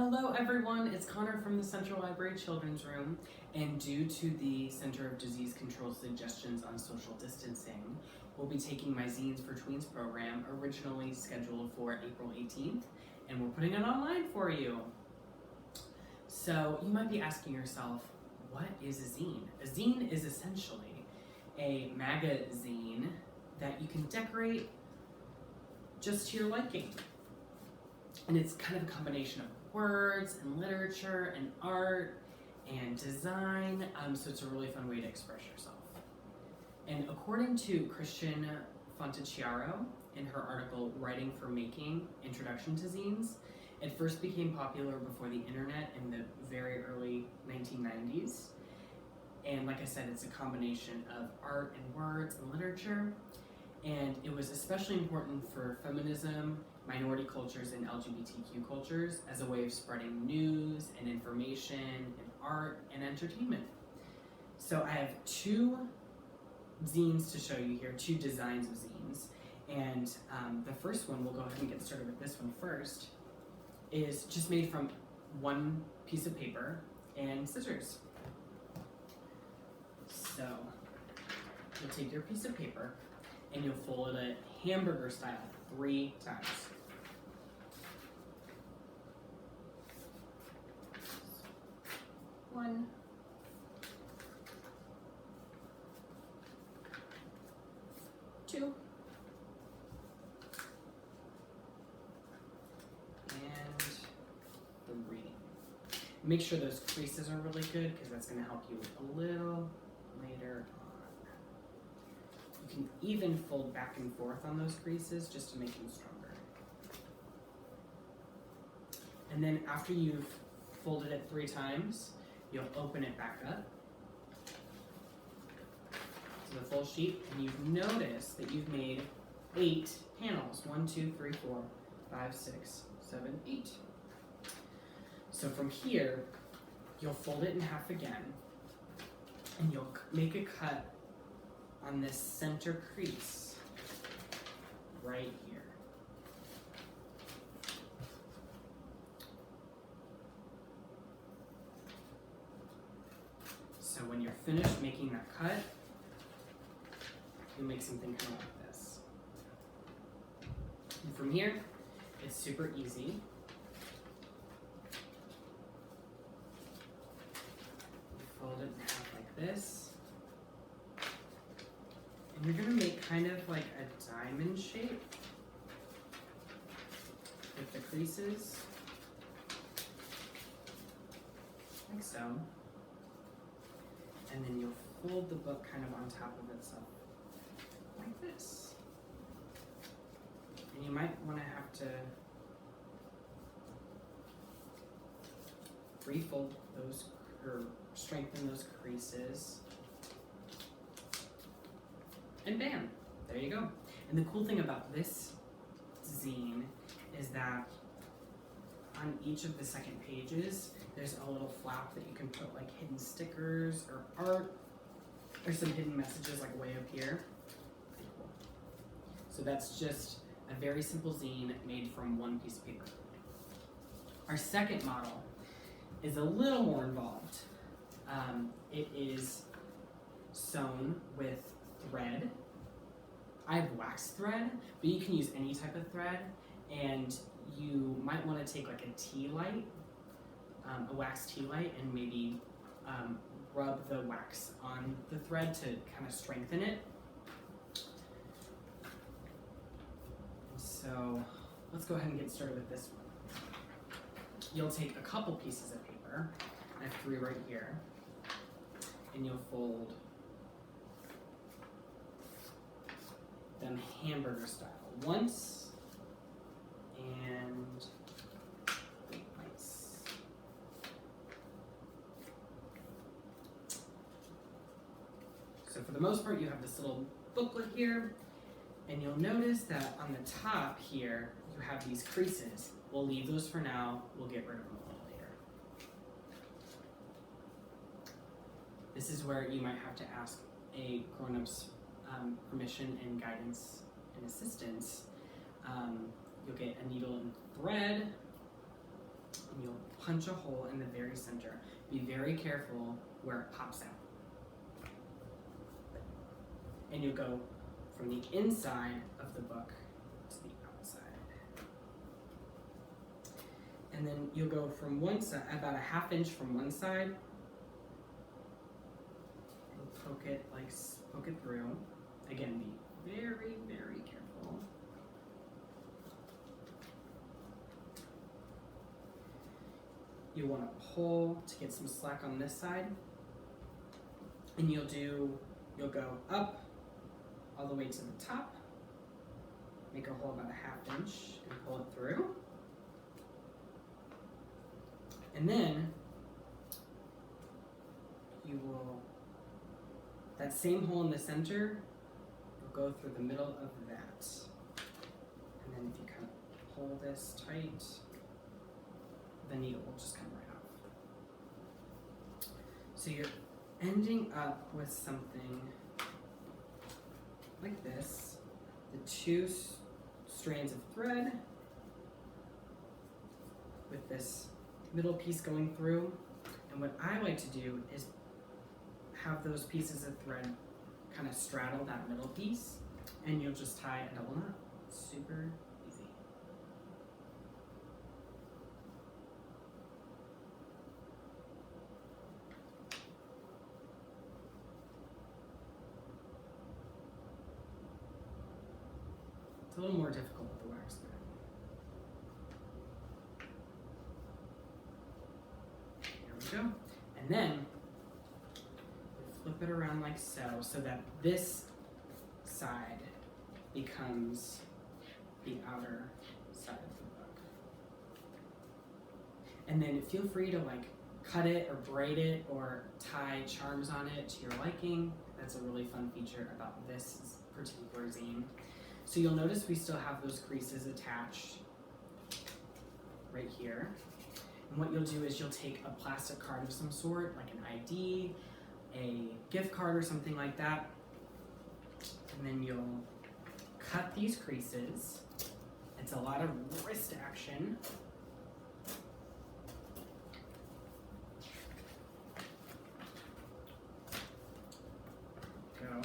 Hello everyone, it's Connor from the Central Library Children's Room, and due to the Center of Disease Control suggestions on social distancing, we'll be taking my Zines for Tweens program, originally scheduled for April 18th, and we're putting it online for you. So you might be asking yourself, what is a zine? A zine is essentially a magazine that you can decorate just to your liking. And it's kind of a combination of words and literature and art and design, so it's a really fun way to express yourself. And according to Christian Fontecchiaro in her article Writing for Making, Introduction to Zines, it first became popular before the internet in the very early 1990s. And like I said, it's a combination of art and words and literature. And it was especially important for feminism, minority cultures, and LGBTQ cultures as a way of spreading news and information and art and entertainment. So I have two zines to show you here, two designs of zines. And the first one, we'll go ahead and get started with this one first, is just made from one piece of paper and scissors. So you'll take your piece of paper and you'll fold it hamburger style 3 times. One, two, and 3. Make sure those creases are really good because that's going to help you a little later on. You can even fold back and forth on those creases just to make them stronger. And then after you've folded it 3 times, you'll open it back up to the full sheet, and you've noticed that you've made 8 panels. 1, 2, 3, 4, 5, 6, 7, 8. So from here, you'll fold it in half again, and you'll make a cut on this center crease right here. So when you're finished making that cut, you'll make something kind of like this. And from here, it's super easy. You fold it in half like this. And you're gonna make kind of like a diamond shape with the creases, like so. And then you'll fold the book kind of on top of itself, like this. And you might want to have to refold those, or strengthen those creases. And bam, there you go. And the cool thing about this zine is that on each of the second pages, there's a little flap that you can put like hidden stickers or art or some hidden messages like way up here. Pretty cool. So that's just a very simple zine made from one piece of paper. Our second model is a little more involved. It is sewn with thread. I have wax thread, but you can use any type of thread, and you might want to take like a tea light, a wax tea light, and maybe rub the wax on the thread to kind of strengthen it. So let's go ahead and get started with this one. You'll take a couple pieces of paper, I have 3 right here, and you'll fold them hamburger style once, and twice. So for the most part, you have this little booklet here, and you'll notice that on the top here, you have these creases. We'll leave those for now. We'll get rid of them a little later. This is where you might have to ask a grown-up's permission and guidance and assistance. You'll get a needle and thread, and you'll punch a hole in the very center. Be very careful where it pops out. And you'll go from the inside of the book to the outside. And then you'll go from one side, about a 1/2 inch from one side, and poke it through. Again, be very, very careful. You want to pull to get some slack on this side, and you'll go up all the way to the top, make a hole about a 1/2 inch, and pull it through. And then you will, that same hole in the center, you'll go through the middle of that. And then if you kind of pull this tight, the needle will just come right off. So you're ending up with something like this, the 2 strands of thread with this middle piece going through. And what I like to do is have those pieces of thread kind of straddle that middle piece, and you'll just tie a double knot. Super easy. It's a little more difficult with the wax thread. There we go. And then flip it around like so that this side becomes the outer side of the book. And then feel free to like cut it or braid it or tie charms on it to your liking. That's a really fun feature about this particular zine. So you'll notice we still have those creases attached right here. And what you'll do is you'll take a plastic card of some sort, like an ID, a gift card or something like that, and then you'll cut these creases. It's a lot of wrist action. Go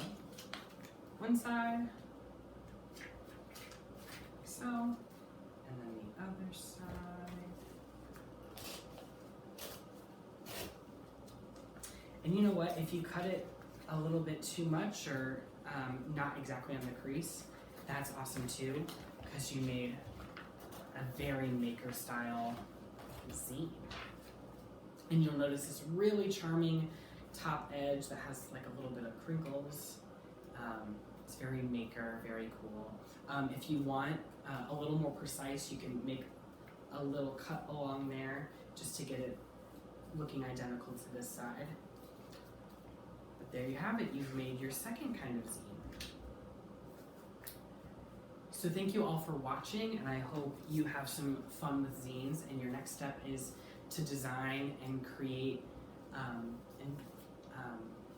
one side, like so, and then the other side. And you know what, if you cut it a little bit too much or not exactly on the crease, that's awesome too, because you made a very maker style zine. And you'll notice this really charming top edge that has like a little bit of crinkles. It's very maker, very cool. If you want a little more precise, you can make a little cut along there just to get it looking identical to this side. But there you have it, you've made your second kind of zine. So thank you all for watching, and I hope you have some fun with zines, and your next step is to design and create and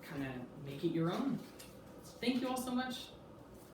kind of make it your own. Thank you all so much.